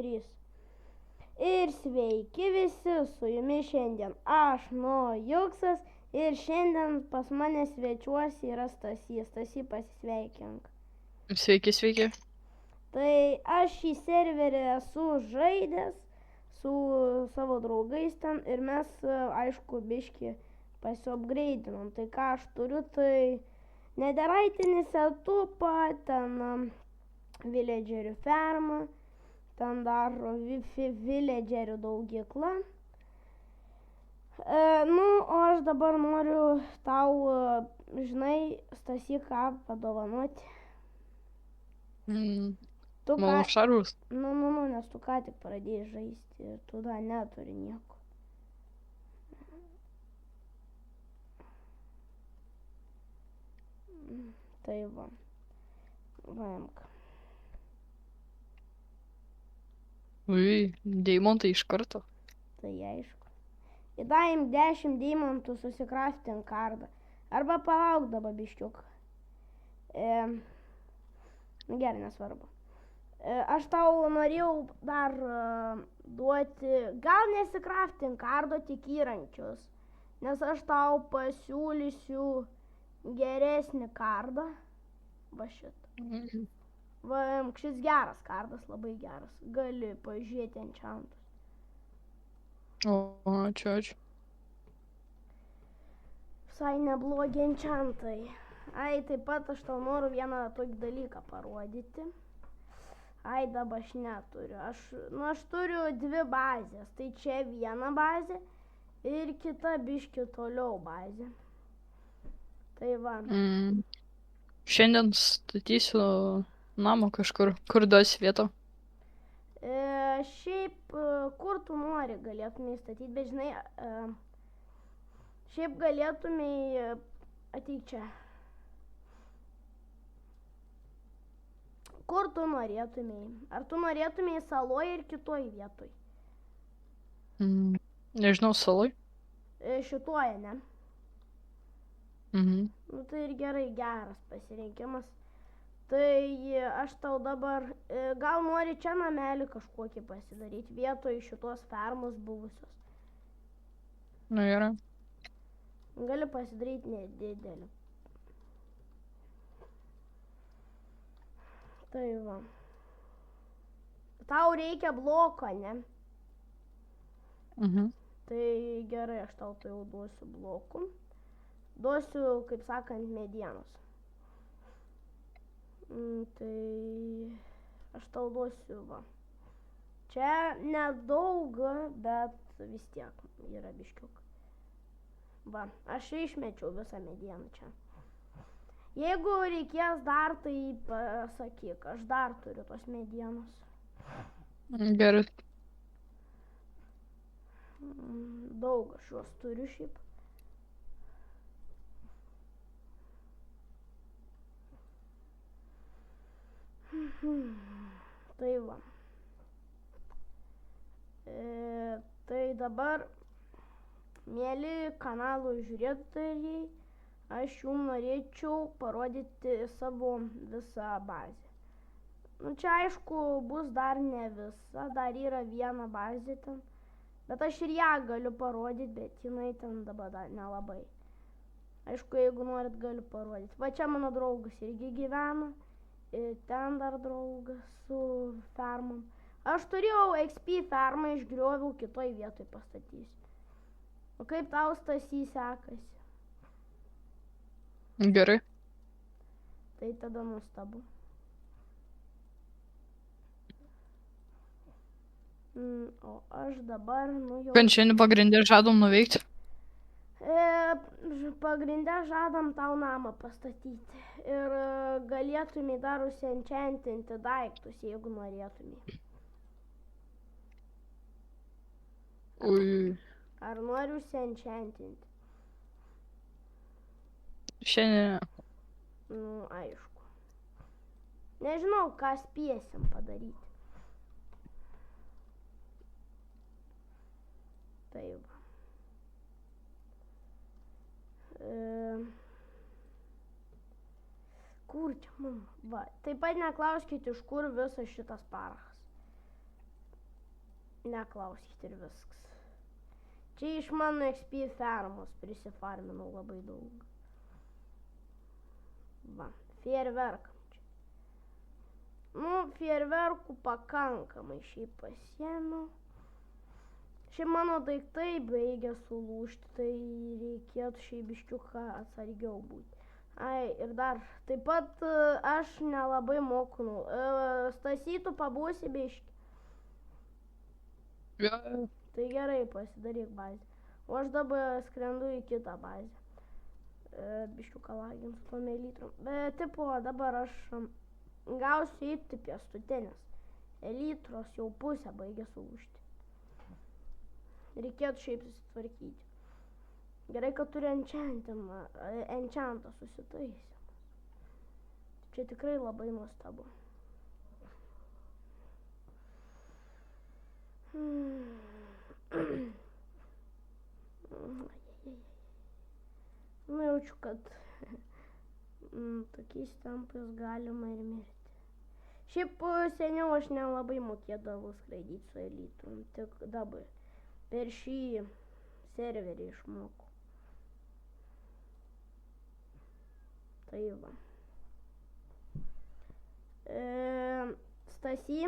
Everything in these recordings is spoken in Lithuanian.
3. Ir sveiki visi, su jumis šiandien aš, Juksas, ir šiandien pas mane svečiuosi yra Stasys. Stasy, pasisveikink. Sveiki, sveiki. Tai aš šį serverį esu žaidęs su savo draugais ten ir mes, aišku, biškį pasiupgreidinom. Tai ką aš turiu, tai netheraitinį setupą, ten villagerių fermą, ten dar villagerių daugykla. O aš dabar noriu tau, žinai, Stasy, ką padovanoti. Tu Mano šarvus. Nes tu ką tik pradėjai žaisti ir tu dar neturi nieko. Tai va. Vaimk. Ui, deimantai iš karto. Tai aišku. Įdaim 10 deimantų susikraftink kardą. Arba palauk dabar biščiuk. Gerai, nesvarbu. Aš tau norėjau dar duoti, gal nesikraftink kardo, tik įrankius. Nes aš tau pasiūlysiu geresnį kardą. Va šitą. Va, šis geras kardas, labai geras. Gali pažiūrėti enchantus. O, ačiū. Visai neblogi enchantai. Ai, taip pat aš tau noriu vieną tokį dalyką parodyti. Ai, dabar aš neturiu. Aš turiu 2 bazės. Tai čia viena bazė ir kita biški toliau bazė. Tai va. Šiandien statysiu namą kažkur. Kur duosi vietą? Šiaip, kur tu nori galėtumai statyti, bet žinai, šiaip galėtumai ateik čia. Kur tu norėtumai? Ar tu norėtumai saloje ir kitoj vietoj? Nežinau, saloj. Šitoje, ne? Nu tai ir gerai, geras pasirinkimas. Tai aš tau dabar, gal nori čia namelį kažkokį pasidaryti, vietoj šitos fermos buvusios. Nu gerai. Gali pasidaryti nedidelį. Tai va. Tau reikia bloko, ne? Tai gerai, aš tau tai jau duosiu blokų. Duosiu, kaip sakant, medienos. Tai aš tau duosiu, va. Čia nedaug, bet vis tiek yra biškiuk. Va, aš išmečiau visą medieną čia. Jeigu reikės dar, tai pasakyk, aš dar turiu tos medienos. Gerai. Daug aš juos turiu šiaip. Tai va. Tai dabar, mėly kanalų žiūrėtojai, aš jums norėčiau parodyti savo visą bazę. Nu čia aišku bus dar ne visa, dar yra viena bazė ten. Bet aš ir ją galiu parodyti, bet jinai ten dabar dar nelabai. Aišku, jeigu norit, galiu parodyti. Va čia mano draugas irgi gyvena. Ir ten dar draugas su fermom. Aš turėjau XP fermą, išgrioviau, kitoj vietoj pastatysiu. O kaip tau, Stasy, sekasi? Gerai. Tai tada nuostabu. O aš dabar, jau... Ką šiandien pagrindė žadam nuveikti? Pagrindė žadam tau namą pastatyti. Ir galėtumai dar užsienchantinti daiktus, jeigu norėtumai. Ui. Ar nori užsienchantinti? Šiandien. Nu, aišku. Nežinau, ką spėsim padaryti. Taip. Kur čia, mama? Va, taip pat neklauskit, iš kur visas šitas parachas. Neklauskit ir viskas. Čia iš mano XP fermos prisifarminau labai daug. Va, fejerverkam čia. Nu, fejerverkų pakankamai šiaip pasiėmiau. Šiaip mano daiktai baigia sulūžti, tai reikėtų šiaip biškiuką atsargiau būti. Ai, ir dar, taip pat aš nelabai moku. Stasy, tu pabūsi biškį. Jo. Tai gerai, pasidaryk bazę. O aš dabar skrendu į kitą bazę. Biškiuką laginsiu tom elytrom. Bet, tipo, dabar aš gausiu įti pėstutinės. Elytros jau pusę baigia sulūžti. Reikėtų šiaip susitvarkyti. Gerai, kad turi enchantą susitaisymas. Čia tikrai labai nuostabu. Nu, jaučiu, kad tokiais tempais galima ir mirti. Šiaip seniau aš nelabai mokėdavau skraidyti su elytrom, tik dabar. Per šį serverį išmokau. Tai va. Stasy,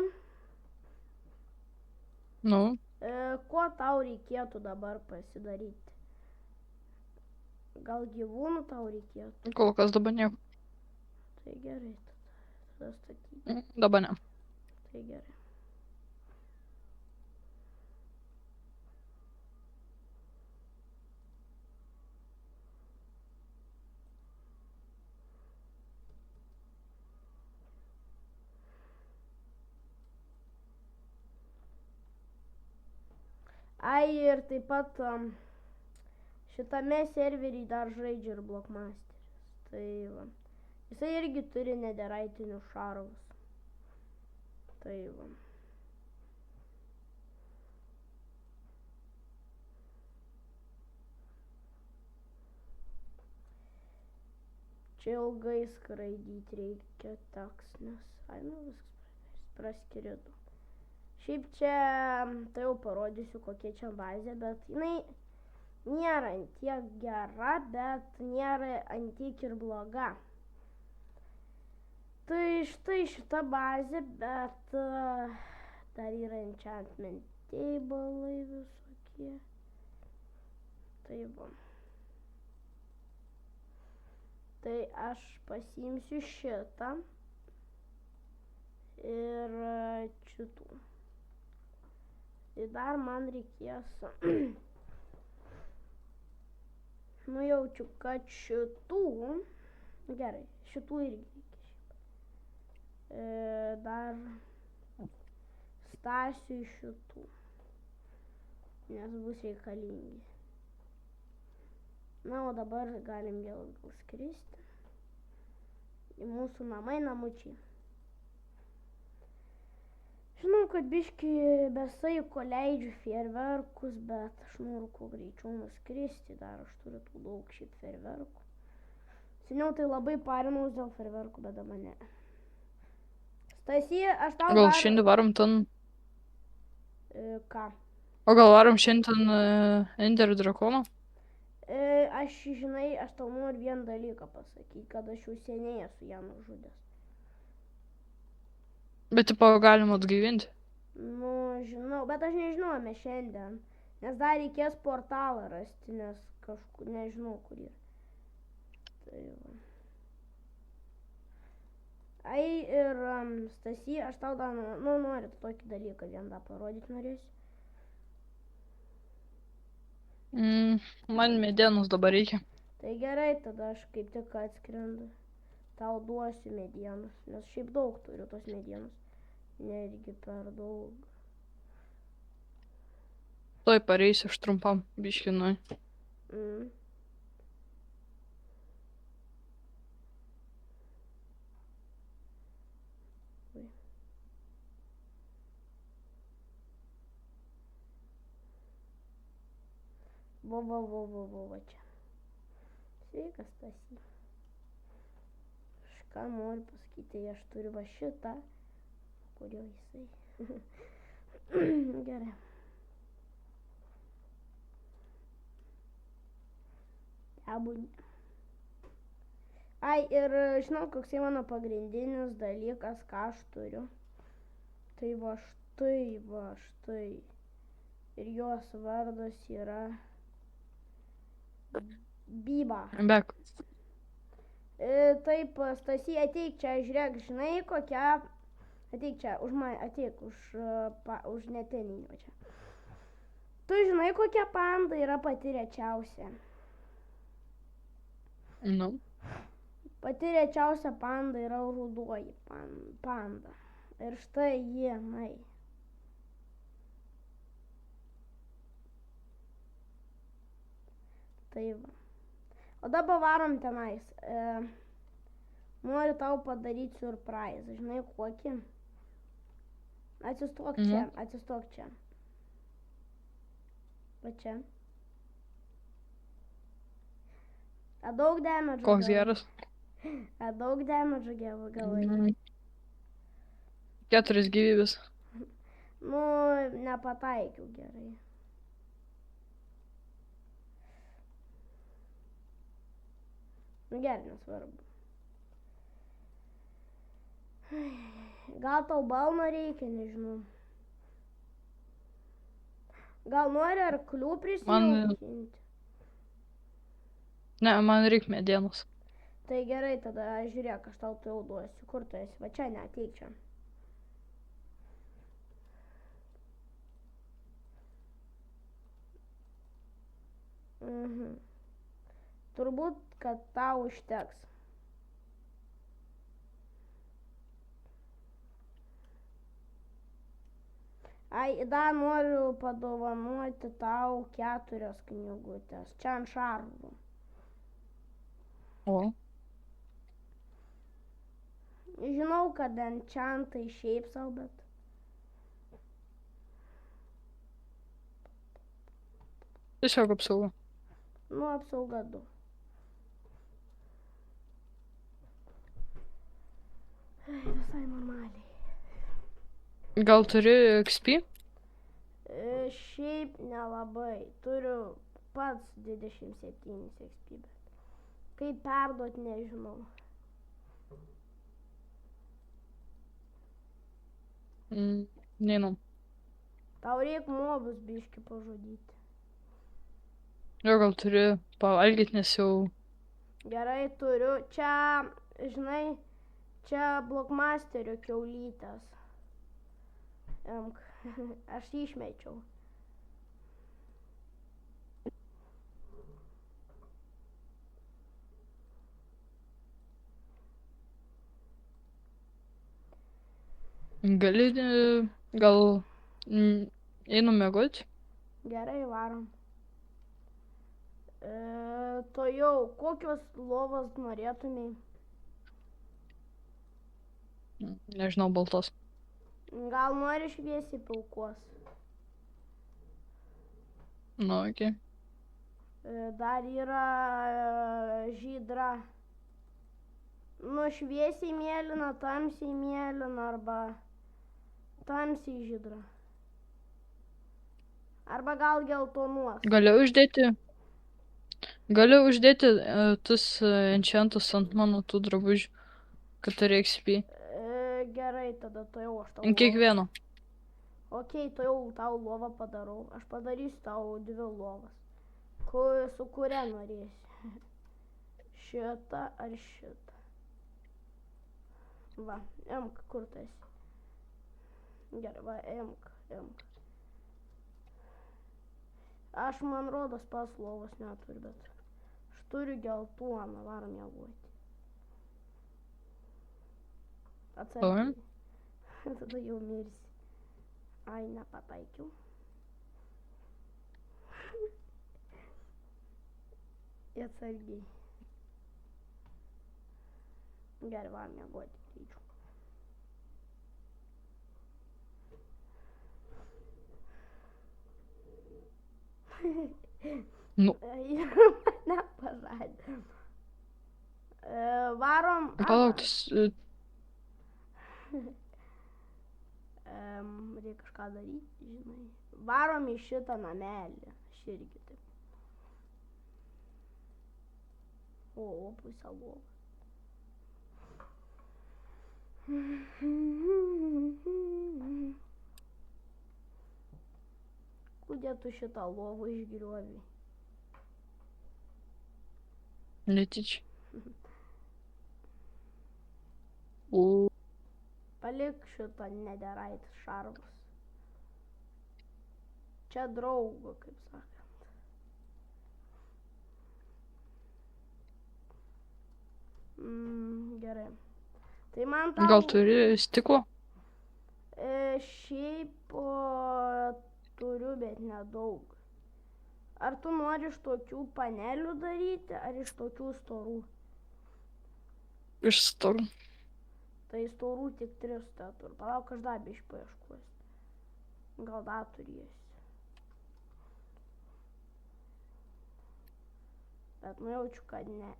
Nu, ko tau reikėtų dabar pasidaryti? Gal gyvūnų tau reikėtų? kol kas dabar nieko. Tai gerai, tada statyti. Dabar ne. Tai gerai. Ai, ir taip pat šitame serverį dar žaidžia ir Blockmasteris. Tai va. Jisai irgi turi nederaitinius šarvus. Tai va. Čia ilgai skraidyti reikia teks, nes, ai, nu viskas praskrido. Šiaip čia, tai jau parodysiu, kokia čia bazė, bet jinai nėra antiek gera, bet nėra antiek ir bloga. Tai štai šita bazė, bet dar yra enchantment table'ai visokie. Tai va. Tai aš pasiimsiu šitą ir šitų. Tai dar man reikės, nujaučiu, kad šitų, gerai, šitų irgi reikia šiaip. Dar stasiu šitų, nes bus reikalingi. Na, o dabar galim vėl skristi į mūsų namučiai. Žinau, kad biškį be saiko leidžiu fejerverkus, bet aš noriu kuo greičiau nuskristi, dar aš turiu tų daug šiaip fejerverkų. Seniau tai labai parinaus dėl fejerverkų, bet dabar ne. Stasy, aš tau Gal šiandien varom ten. Ką? O gal varom šiandien Ender drakoną? Aš, žinai, aš tau noriu vieną dalyką pasakyti, kad aš jau seniai esu ją nužudęs. Bet tipo galima atgaivinti. Nu, žinau, bet aš nežinau, mes šiandien. Nes dar reikės portalą rasti, nes kažkur nežinau, kur yra. Tai va. Ai, ir Stasy, aš tau dar, noriu tokį dalyką vieną parodyti norėsiu. Man medienos dabar reikia. Tai gerai, tada aš kaip tik atskrendu. Tau duosiu medienos, nes šiaip daug turiu tos medienos. Netgi per daug. Tuoj pareisiu aš trumpam, biškinui. Va čia. Sveikas, Stasy. Aš ką noriu pasakyti, aš turiu va šitą, kurio jisai. Gerai. Tebūnie. Ai, ir žinau, koks mano pagrindinis dalykas, ką aš turiu. Tai va štai. Ir jos vardas yra Biba. Bek. Taip, Stasy, ateik čia, žiūrėk, žinai kokia... Ateik čia, už neteninio čia. Tu žinai, kokia panda yra pati rečiausia? Nu. Pati rečiausia panda yra rudoji panda. Ir štai jinai. Tai va. O dabar varom tenais. Noriu tau padaryti surprise. Žinai kokį? Atsistok čia, atsistok čia. Va čia. A daug damage gavai? Koks geras? A daug damage gavai? 4 gyvybės. Nu, nepataikiau gerai. Nu gerai, nesvarbu. Gal tau balno reikia, nežinau. Gal nori arklių prisijaukinti? Ne, man reikia medienos. Tai gerai, tada žiūrėk, aš tau tai jau duosiu. Kur tu esi? Va čia, ne, ateik čia. Turbūt, kad tau užteks. Ai, dar noriu padovanoti tau 4 knygutės. Čia ant šarvų. O. Žinau, kad enchantai šiaip sau, bet... Tiesiog apsauga. Nu, apsauga 2. Visai normaliai. Gal turi XP? Šiaip nelabai. Turiu pats 27 XP, bet kaip perduot nežinau. Neinu. Tau reik mobus biški pažudyti. Jo, gal turi pavalgyti, nes jau... Gerai, turiu. Čia, žinai, čia Blockmasterio kiaulytės. Aš jį išmečiau. Gali, gal einu miegoti? Gerai, varom. To jau, kokios lovos norėtumai? Nežinau, baltos. Gal nori šviesiai pilkos? Nu, okei. Dar yra žydra. Nu, šviesiai mėlyna, tamsiai mėlyna arba tamsiai žydra. Arba gal geltonuos. Galiu uždėti tus enchantus ant mano tų drabužių, kad turi XP. Gerai, tada to jau aš tau... Ant kiekvieno. Okei, to jau tau lovą padarau. Aš padarysiu tau 2 lovas. Su kuria norėsi. Šitą ar šitą. Va, imk, kur tu esi? Gerai, va, imk. Aš, man rodos, pas lovos neturiu, bet aš turiu geltoną, varom miegoti. Atsargiai. Tada jau mirsi. Ai, nepataikiau. Atsargiai. Gerai, varom miegoti. Nu. Mane pažadė. Varom... Palauk, Reikia kažką daryti, žinai. Varom į šitą namelį. Aš irgi taip. O, pusę lovą. Kodėl tu šitą lovą išgriovei? Netyčia. O, Palik šitą nederait šarvus. Čia draugo, kaip sakant. Gerai. Tai man tau... gal turi stiklo? Šiaip turiu, bet nedaug. Ar tu nori iš tokių panelių daryti, ar iš tokių storų? Iš storų. Tai storų tik 3 turiu. Palauk, aš dar biškį paieškosiu. Gal dar turėsi. Bet nujaučiu, kad ne.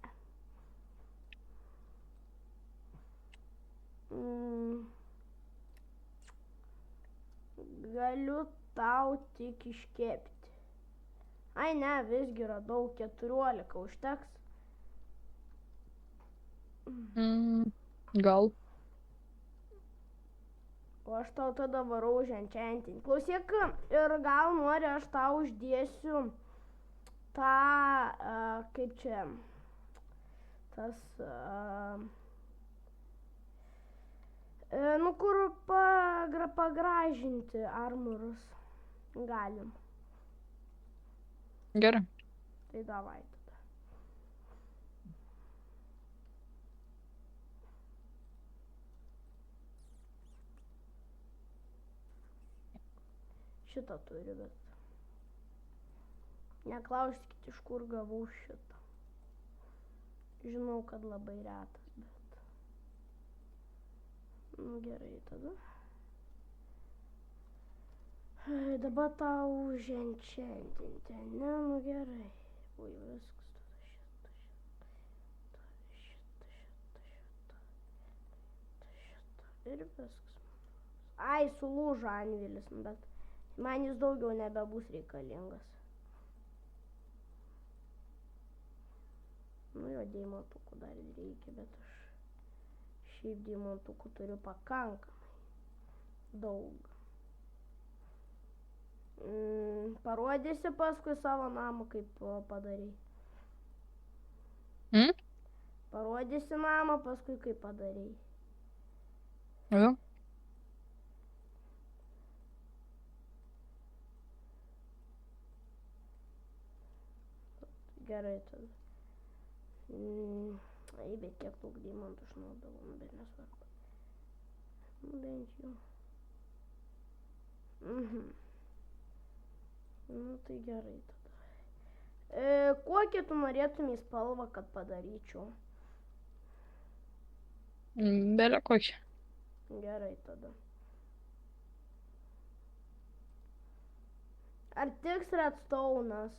Galiu tau tik iškepti. Ai ne, visgi radau 14, užteks. Gal. O aš tau tada varau ženčiantinti. Klausyk, ir gal nori aš tau uždėsiu tą, kaip čia, tas, nu kur pagražinti armorus galim. Gerai. Tai davai tada. Šitą turiu, bet neklauskit, iš kur gavau šitą. Žinau, kad labai retas, bet... Nu gerai tada. Dabar tau ženčiantinti, ne, nu gerai. Ui, viskas tada šitą. Ir viskas. Ai, sulūžo anvilis, bet man jis daugiau nebebus reikalingas. Nu jo, deimantukų dar reikia, bet aš šiaip deimantukų turiu pakankamai daug. Parodysi paskui savo namą, kaip padarai. Parodysi namą, paskui kaip padarai. Jo. Gerai tada. Ai, bet kiek daug deimantų išnaudojau, bet nesvarbu. Nu, bent jau. Nu, tai gerai tada. Kokią tu norėtumai spalvą, kad padaryčiau? Belė kokia. Gerai tada. Ar tiks redstone'as?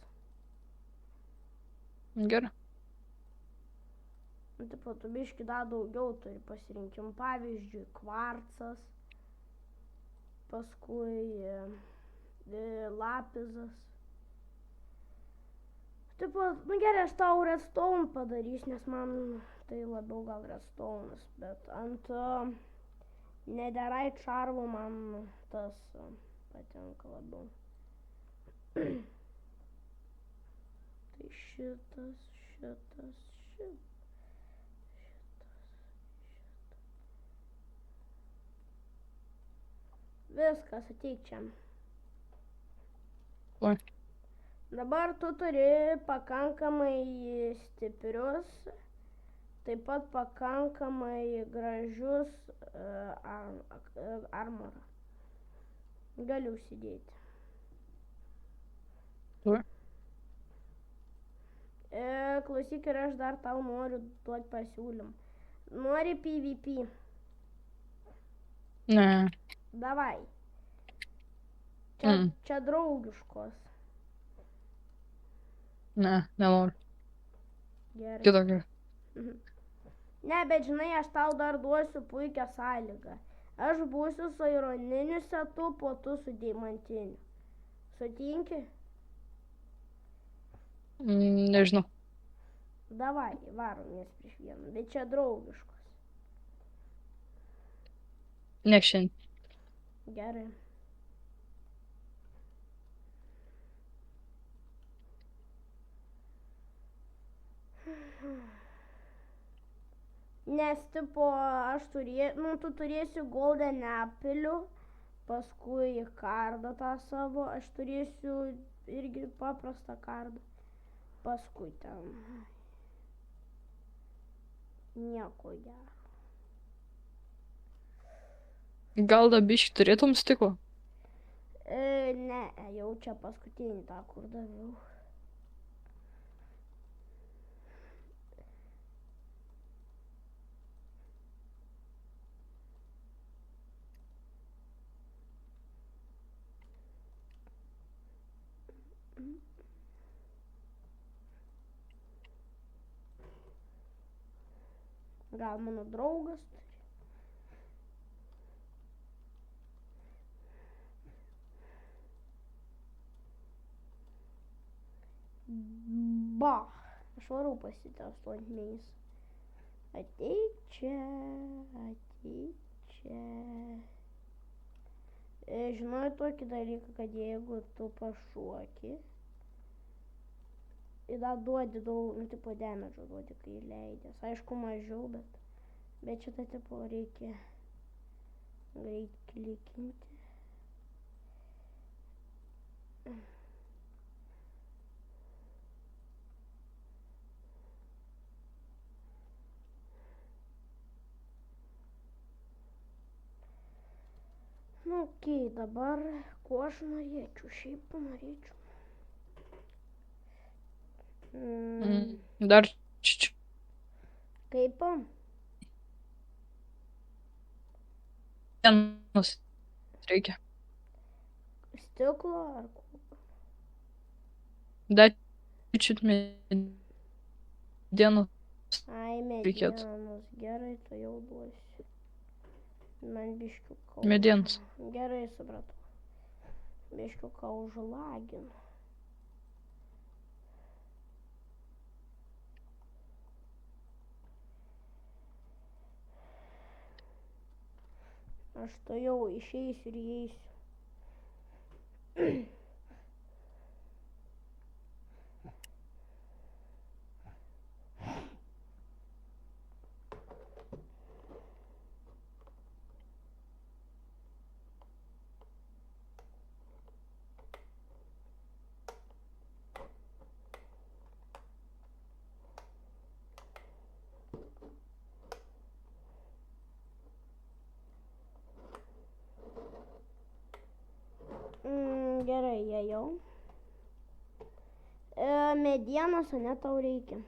Gerai. Nu, taip pat, tu biškį dar daugiau turi pasirinkimų. Pavyzdžiui, kvarcas, paskui lapizas. Taip pat, nu gerai, aš tau redstone padarysiu, nes man tai labiau gal redstone'as, bet ant netherite šarvų man tas patinka labiau. Tai šitas. Viskas, ateik čia. Oi. Dabar tu turi pakankamai stiprius, taip pat pakankamai gražius armorą. Gali užsidėti. Oi. Klausyk, ir aš dar tau noriu duoti pasiūlymą. Nori PvP? Ne. Davai. Čia draugiškos. Ne, nenoriu. Gerai. Kitokio. Ne, bet žinai, aš tau dar duosiu puikią sąlygą. Aš būsiu su ironiniu setu, po tu su deimantiniu. Sutinki? Nežinau. Davai, varomės prieš vieną, bet čia draugiškos. Ne šiandien. Gerai. Nes tipo tu turėsi golden applių, paskui kardą tą savo, aš turėsiu irgi paprastą kardą, paskui ten nieko gero. Gal da biškį turėtum stiklo? Ne, jau čia paskutinį tą, kur daviau. Gal mano draugas turi? Ba, aš varau pasitestuoti meis. Ateik čia, ateik čia. Žinojai tokį dalyką, kad jeigu tu pašuoki, ir dar duodi daug, tipo damage duodi, kai leidės. Aišku, mažiau, bet šitą tipo reikia greit klikinti. Nu, okei, dabar ko aš norėčiau, šiaip norėčiau. Dar čičiu. Kaip? Vienas reikia. Stiklo ar ko? Dar čičiut medienos. Ai, medienos, gerai, tai jau duosiu. Man biškiuką. Medienos. Gerai, supratau. Biškiuką užlaginu. Aš to jau išeisiu ir įeisiu. Gerai, jie jau. Medienos, o ne tau reikia.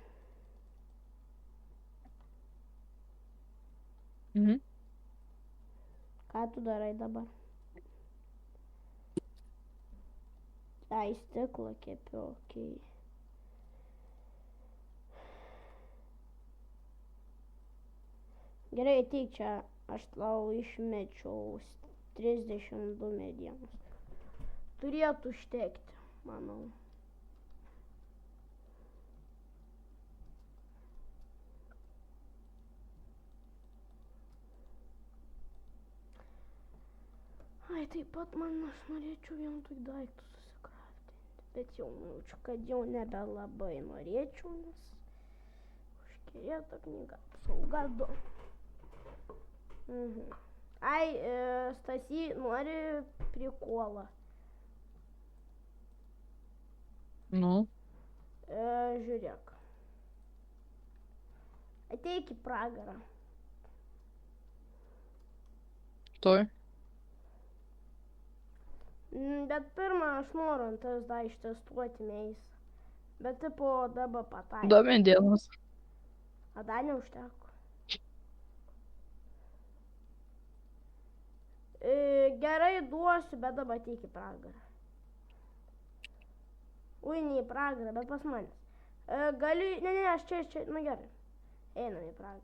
Ką tu darai dabar? Ai, stiklą kepiu, okei. Gerai, ateik čia, aš tau išmečiau 32 medienos. Turėtų užtekti, manau. Ai, taip pat aš norėčiau vien tų daiktų susikraftinti, bet jau jaučiu, kad jau nebelabai norėčiau, nes užkerėta knyga, apsauga 2. Ai, Stasy, nori prikolą? Nu. Žiūrėk. Ateik į pragarą. Toj. Bet pirmą aš noriu ant tas da ištestuoti meis. Bet tipo dabar pataikė. Da medienos. A da neužteko. Gerai duosiu, bet dabar ateik į pragarą. Ui, ne į pragarą, bet pas manęs. Galiu, ne, aš čia, nu gerai. Einam į pragarą.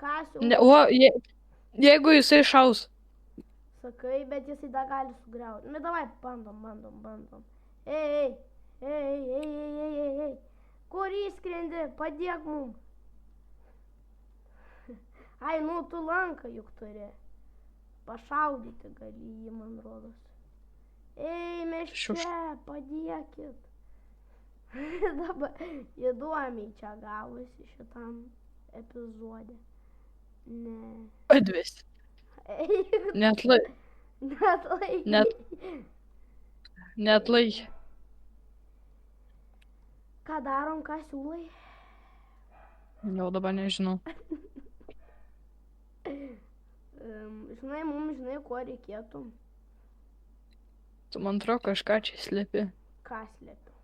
Ką Ne, siūlai? jeigu jisai šaus. Sakai, bet jisai dar gali sugriauti. Nu, davai, bandom. Ei. Kur įskrendi? Padėk mum. Ai, nu, tu lanką juk turi. Pašaudyti gali jį, man rodos. Ei, mes čia, padėkit. Dabar įdomiai čia gavosi šitam epizode. Ne. Padvės. Neatlaikė. Neatlaikė. Ką darom, ką siūlai? Jau dabar nežinau. Žinai, žinai, ko reikėtų. Tu man atrodo kažką čia slėpi. Ką slėpiu?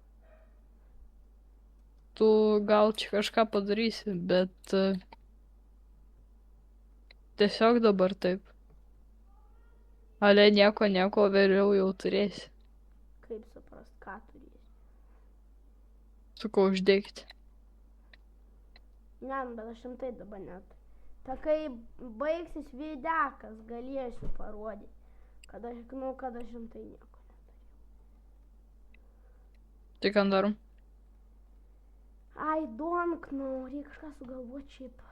Tu gal čia kažką padarysi, bet tiesiog dabar taip. Ale nieko, vėliau jau turėsi. Kaip suprast, ką turėsi? Su ko uždegti. Ne, bet aš rimtai dabar net. Ta kai baigsis videkas, galėsiu parodyti, kad aš rimtai nieko nedariau. Tai ką darom? Ai, reikia kažką sugalvoti šiaip.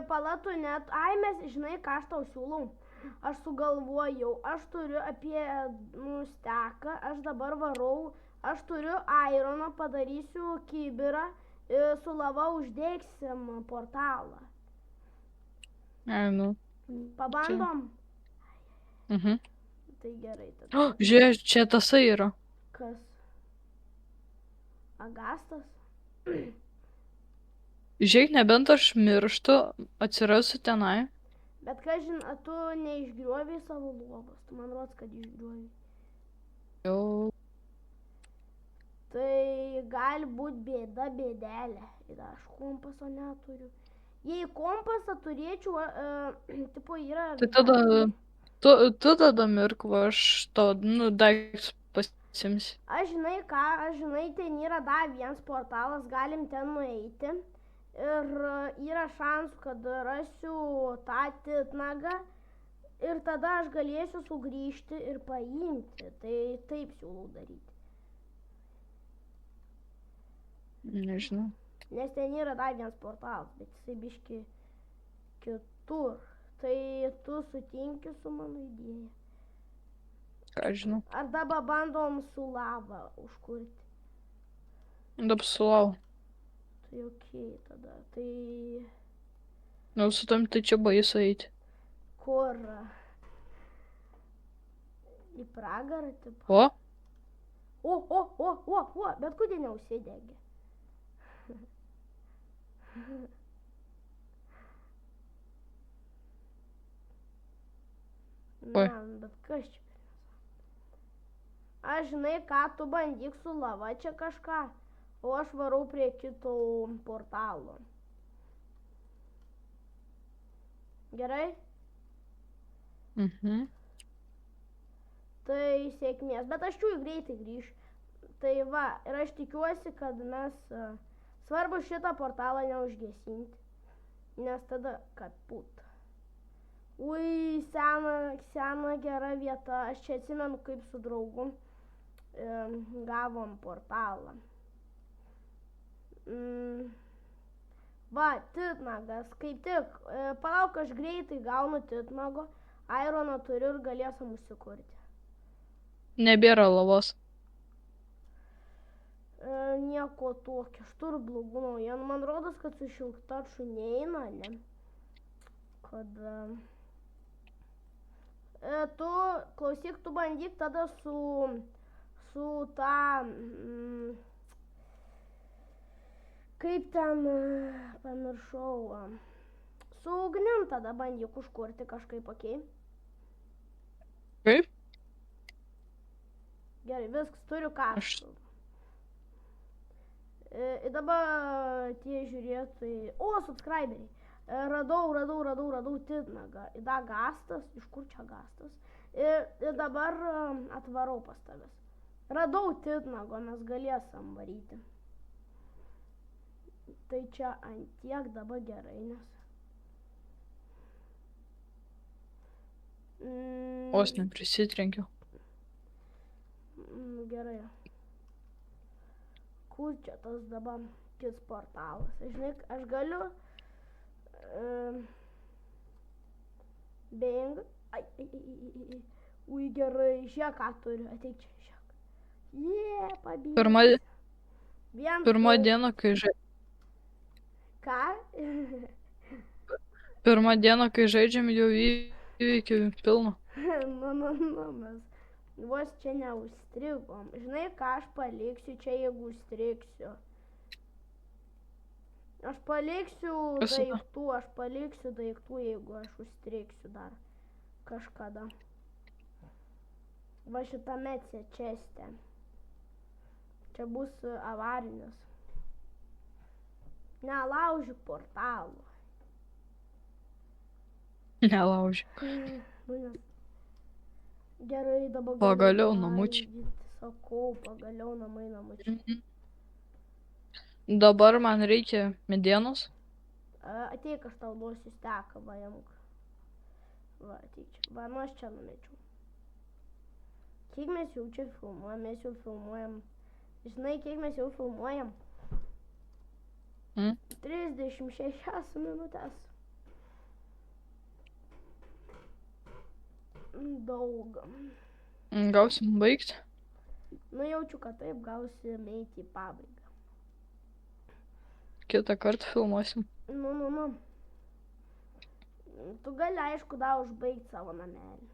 Palatų net, mes, žinai, ką aš tau siūlau. Aš sugalvojau, aš turiu apie steką, aš dabar varau, aš turiu aironą, padarysiu kibirą, su lava uždėksim portalą. Ai, nu. Pabandom? Mhm. Tai gerai tada. Žiūrėk, čia tasai yra. Kas? Agastas? Žiūrėk, nebent aš mirštu, atsirasiu tenai. Bet ką žinai, tu neišgriuoviai savo lovos, tu man rods, kad išgriuoviai. Jau. Tai gali būti bėdelė. Ir aš kompaso neturiu. Jei kompasą turėčiau, tipo yra... Tai tada, tu tada mirk, va, aš to, daiktus pasimsi. Aš žinai, ten yra dar vienas portalas, galim ten nueiti. Ir yra šansų, kad rasiu tą titnagą. Ir tada aš galėsiu sugrįžti ir paimti. Tai taip siūlau daryti. Nežinau. Nes ten yra dar vienas portalas, bet jisai biški kitur. Tai tu sutinki su mano idėja. Ką žinau. Ar dabar bandom su lava užkurti? Dabar sulau. Tai okei tada. Tai... Nu, su tam tai čia baisu eiti. Kur? Į pragarą, tipo? O? O, bet kodėl neužsidegė? Oi. Bet kas čia? Aš žinai, ką tu bandyk su lava čia kažką, o aš varau prie kito portalo. Gerai? Mhm. Tai sėkmės, bet aš čia greitai grįšiu. Tai va, ir aš tikiuosi, kad mes svarbu šitą portalą neužgesinti, nes tada kaput. Ui, sena gera vieta, aš čia atsimenu, kaip su draugu gavom portalą. Va, titnagas, kaip tik, palauk, aš greitai gaunu titnago, aironą turiu ir galėsim užsikurti. Nebėra lavos. Nieko tokio, aš turiu blogų naujienų. Man rodos, kad su šilktaču neina, ne? Kad... tu, klausyk, tu bandyk tada su ta... kaip ten, pamiršau, su ugnim tada bandyk užkurti kažkaip, okei? Kaip? Gerai, viskas, turiu karštų. Ir dabar tie žiūrėtojai... O, subscriberiai. Radau titnagą. Da gastas. Iš kur čia gastas? Ir dabar atvarau pas tavęs. Radau titnago, mes galėsim varyti. Tai čia ant tiek dabar gerai, nes... Vos neprisitrenkiau. Gerai. Kur čia tas dabar kits portalas? Žinai, aš galiu... Bing. Ui, gerai, žiūrėk, ką turiu. Ateik čia, žiūrėk. Pabėgęs. Pirma diena, kai Ką? Pirmą dieną, kai žaidžiam, jau įveikiu pilną. Mes vos čia neužstrigom. Žinai, ką aš paliksiu čia, jeigu užstrigsiu? Aš paliksiu daiktų, jeigu aš užstrigsiu dar kažkada. Va šitame česte. Čia bus avarinis. Nelaužiu portalų. Nelaužiu. Gerai, dabar Pagaliau namučiai. Sakau, pagaliau namučiai. Dabar man reikia medienos. Ateik, aš tau duosiu steką, va, jamuk. Va, ateik čia. Va, nu aš čia numečiau. Kiek mes jau čia filmuojam? Mes jau filmuojam. Žinai, kiek mes jau filmuojam? 36 minutės. Daug. Gausim baigti. Nu, jaučiu, kad taip gausim eiti į pabaigą. Kitą kartą filmuosim. Nu. Tu gali, aišku, dar užbaigti savo namelį.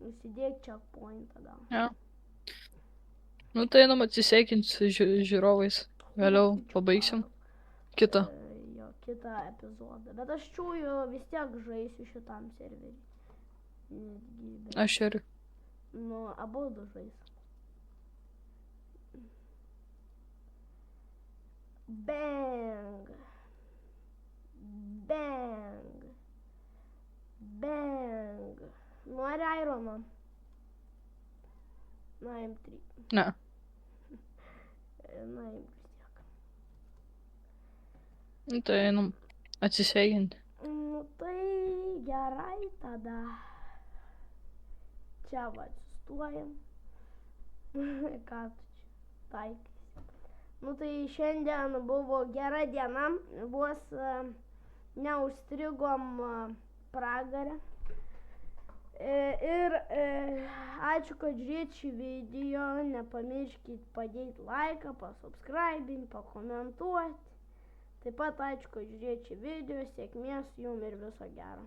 Nusidėk checkpointą gal. Ja. Nu, tai einam atsisveikinti su žiūrovais. Vėliau pabaigsim kitą. Jo, kitą epizodą. Bet aš čiūju vis tiek žaisiu šitam serveriui. Aš ir. Nu, abudu žais. Bang. Bang. Bang. Nori Irono? Na, M3. Ne. Na, vis tiek. Nu, tai einam atsisveikinti. Nu, tai gerai tada. Čia va atsistojam. Ką tu čia taikysi? Nu tai šiandien buvo gera diena. Vos neužstrigom pragare. Ir ačiū, kad žiūrėt šį video. Nepamirškit padėti laiką, pasubscribinti, pakomentuoti. Taip pat ačiū, kad žiūrėt šį video. Sėkmės jums ir viso gero.